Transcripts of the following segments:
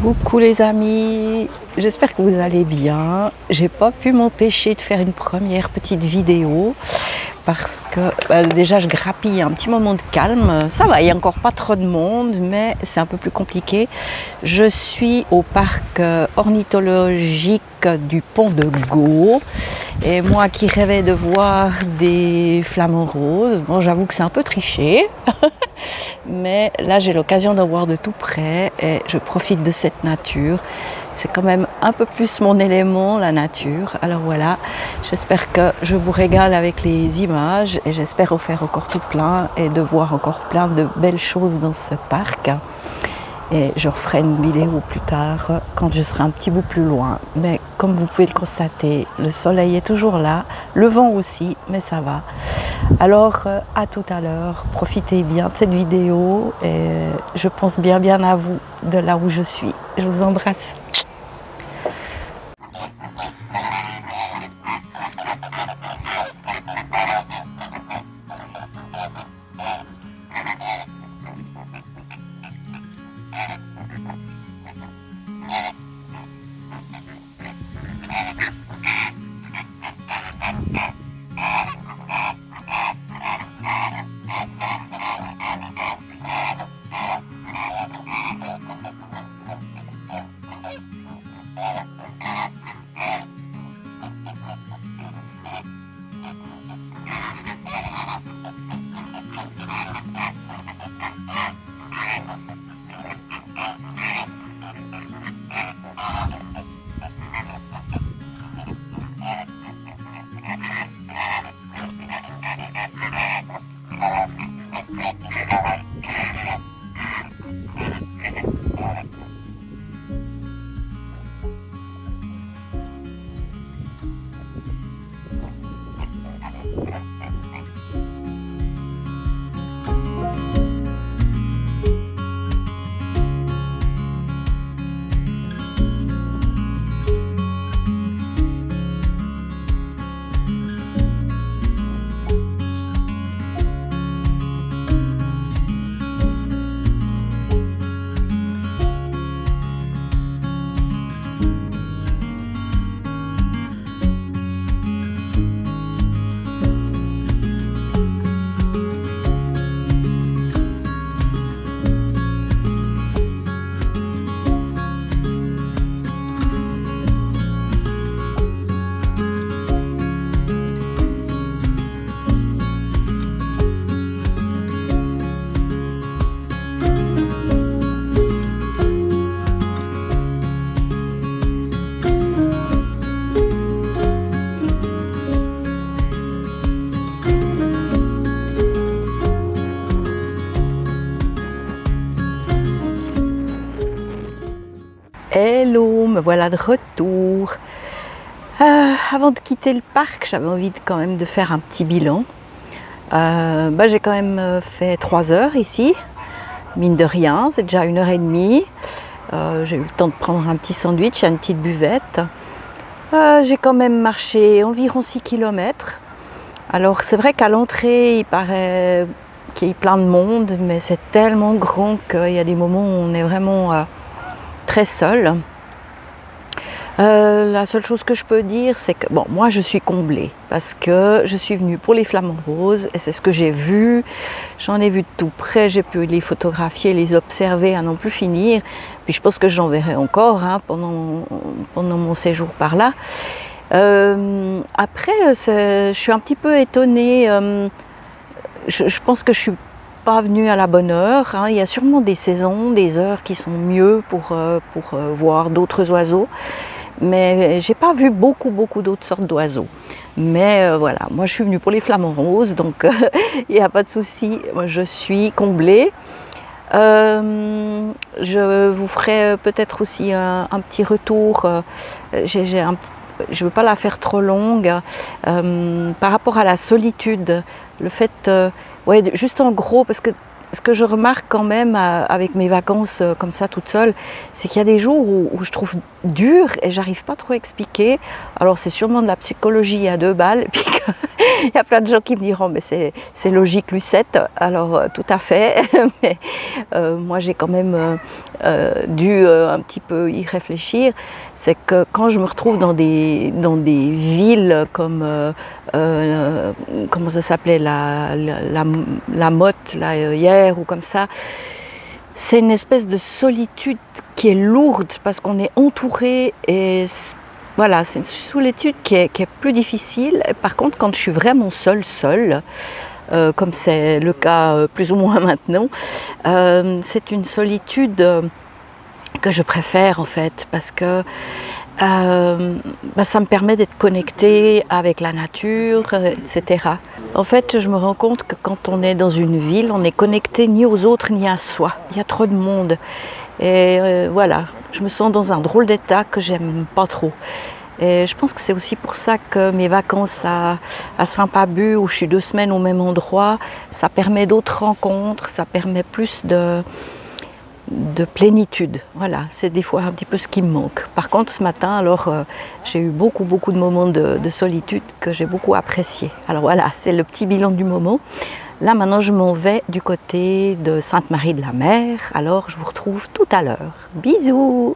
Coucou les amis, j'espère que vous allez bien. J'ai pas pu m'empêcher de faire une première petite vidéo parce que déjà je grappille un petit moment de calme. Ça va, il n'y a encore pas trop de monde, mais c'est un peu plus compliqué. Je suis au parc ornithologique du Pont de Gau. Et moi qui rêvais de voir des flamants roses, bon j'avoue que c'est un peu triché. Mais là j'ai l'occasion d'en voir de tout près et je profite de cette nature. C'est quand même un peu plus mon élément, la nature. Alors voilà, j'espère que je vous régale avec les images et j'espère en faire encore tout plein et de voir encore plein de belles choses dans ce parc. Et je referai une vidéo plus tard quand je serai un petit peu plus loin. Mais comme vous pouvez le constater, le soleil est toujours là, le vent aussi, mais ça va. Alors à tout à l'heure, profitez bien de cette vidéo et je pense bien à vous de là où je suis. Je vous embrasse. Hello, me voilà de retour. Avant de quitter le parc, j'avais envie quand même de faire un petit bilan. J'ai quand même fait 3 heures ici, mine de rien, c'est déjà 1h30. J'ai eu le temps de prendre un petit sandwich, une petite buvette. J'ai quand même marché environ 6 km. Alors c'est vrai qu'à l'entrée, il paraît qu'il y a plein de monde, mais c'est tellement grand qu'il y a des moments où on est vraiment très seul. La seule chose que je peux dire, c'est que bon, moi je suis comblée parce que je suis venue pour les flamants roses et c'est ce que j'ai vu. J'en ai vu de tout près, j'ai pu les photographier, les observer à n'en plus finir. Puis je pense que j'en verrai encore pendant mon séjour par là. Après, je suis un petit peu étonnée. Je pense que je suis pas venue à la bonne heure. Il y a sûrement des saisons, des heures qui sont mieux pour voir d'autres oiseaux. Mais j'ai pas vu beaucoup d'autres sortes d'oiseaux. Mais voilà, moi je suis venue pour les flamants roses, donc il n'y a pas de souci, moi je suis comblée. Je vous ferai peut-être aussi un petit retour. Je ne veux pas la faire trop longue. Par rapport à la solitude, le fait, juste en gros, parce que ce que je remarque quand même avec mes vacances comme ça toute seule, c'est qu'il y a des jours où je trouve dur et j'arrive pas trop à expliquer. Alors c'est sûrement de la psychologie à 2 balles, et puis il y a plein de gens qui me diront mais c'est logique Lucette, alors tout à fait, mais moi j'ai quand même dû un petit peu y réfléchir. C'est que quand je me retrouve dans des villes comme, comment ça s'appelait, la Motte, là, hier, ou comme ça, c'est une espèce de solitude qui est lourde parce qu'on est entouré et voilà, c'est une solitude qui est plus difficile. Par contre, quand je suis vraiment seule, comme c'est le cas plus ou moins maintenant, c'est une solitude que je préfère en fait, parce que ça me permet d'être connectée avec la nature, etc. En fait, je me rends compte que quand on est dans une ville, on n'est connecté ni aux autres ni à soi. Il y a trop de monde. Et voilà, je me sens dans un drôle d'état que j'aime pas trop. Et je pense que c'est aussi pour ça que mes vacances à Saint-Pabu, où je suis 2 semaines au même endroit, ça permet d'autres rencontres, ça permet plus de plénitude. Voilà, c'est des fois un petit peu ce qui me manque. Par contre, ce matin, alors, j'ai eu beaucoup de moments de solitude que j'ai beaucoup appréciés. Alors voilà, c'est le petit bilan du moment. Là, maintenant, je m'en vais du côté de Sainte-Marie-de-la-Mer. Alors, je vous retrouve tout à l'heure. Bisous!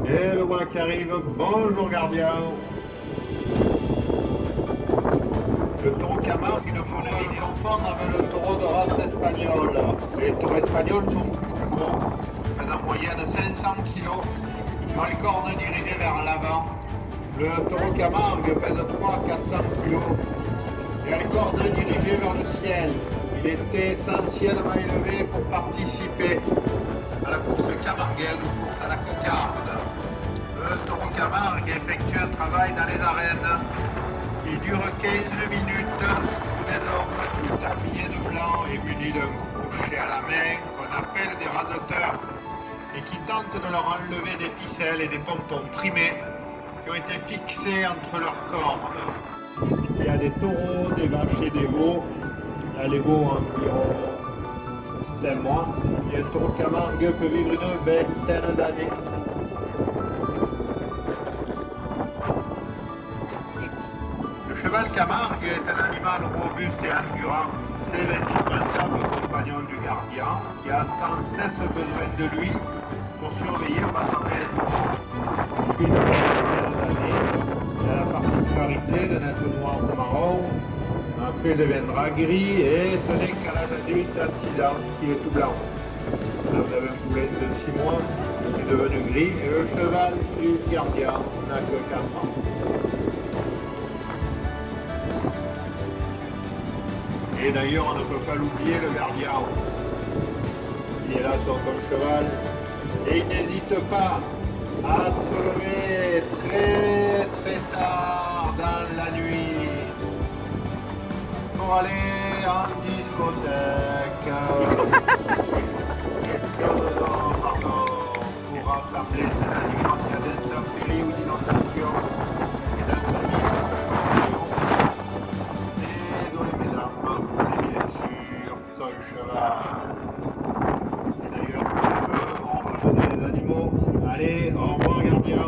Et le voilà qui arrive. Bonjour gardien. Le taureau Camargue, il ne faut pas le confondre avec le taureau de race espagnole. Les taureaux espagnols sont plus gros, ils pèsent en moyenne 500 kg. Ils ont les cornes dirigées vers l'avant. Le taureau Camargue pèse 300 à 400 kg. Il a les cornes dirigées vers le ciel. Il était essentiellement élevé pour participer à la course camarguaise ou course à la cocarde. Le taureau Camargue effectue un travail dans les arènes qui dure 15 minutes où des hommes tout habillés de blanc et munis d'un crochet à la main qu'on appelle des raseteurs et qui tentent de leur enlever des ficelles et des pompons primés qui ont été fixés entre leurs cornes. Il y a des taureaux, des vaches et des veaux. Là, les veaux ont environ 5 mois. Et un taureau Camargue peut vivre une vingtaine d'années. Le cheval Camargue est un animal robuste et endurant. C'est l'indispensable compagnon du gardien qui a sans cesse besoin de lui pour surveiller ou rassembler les taureaux. Depuis une vingtaine d'années, il a la particularité de n'être noir ou marron. Après, il deviendra gris et ce n'est qu'à l'âge adulte, à 6 ans, qu'il est tout blanc. Là, vous avez un poulet de 6 mois qui est devenu gris et le cheval du gardien n'a que 4 ans. Et d'ailleurs, on ne peut pas l'oublier, le gardien. Il est là sur son cheval et il n'hésite pas à se lever très tard dans la nuit pour aller en discothèque. Pardon, pour rassembler ses animaux qui a des intempéries ou d'inondations et d'un service. Désolé mesdames, c'est bien sûr son cheval. Et d'ailleurs, on va donner les animaux. Allez, au revoir gardien.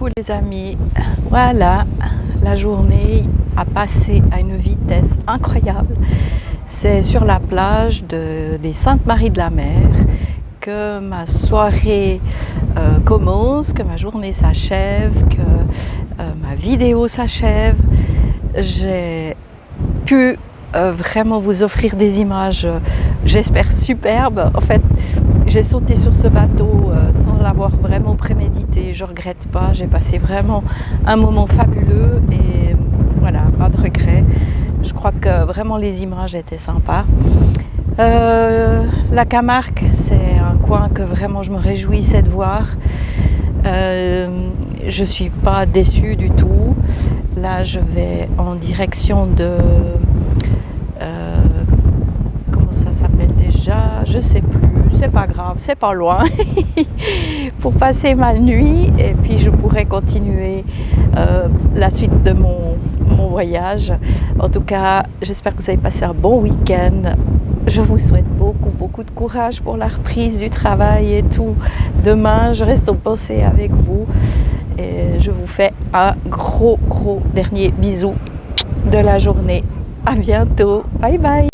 coucou les amis. Voilà, la journée a passé à une vitesse incroyable. C'est sur la plage des Saintes-Maries de la Mer que ma soirée commence, que ma journée s'achève, que ma vidéo s'achève. J'ai pu vraiment vous offrir des images, j'espère superbes. En fait, j'ai sauté sur ce bateau sans l'avoir vraiment prémédité. Je regrette pas, j'ai passé vraiment un moment fabuleux et voilà, pas de regret. Je crois que vraiment les images étaient sympas. La Camargue, c'est un coin que vraiment je me réjouissais de voir. Je suis pas déçue du tout. Là, je vais en direction de comment ça s'appelle déjà, je sais plus, c'est pas grave, c'est pas loin pour passer ma nuit et puis je pourrai continuer la suite de mon voyage. En tout cas, j'espère que vous avez passé un bon week-end. Je vous souhaite beaucoup de courage pour la reprise du travail et tout. Demain, je reste en pensée avec vous et je vous fais un gros dernier bisou de la journée. À bientôt, bye bye.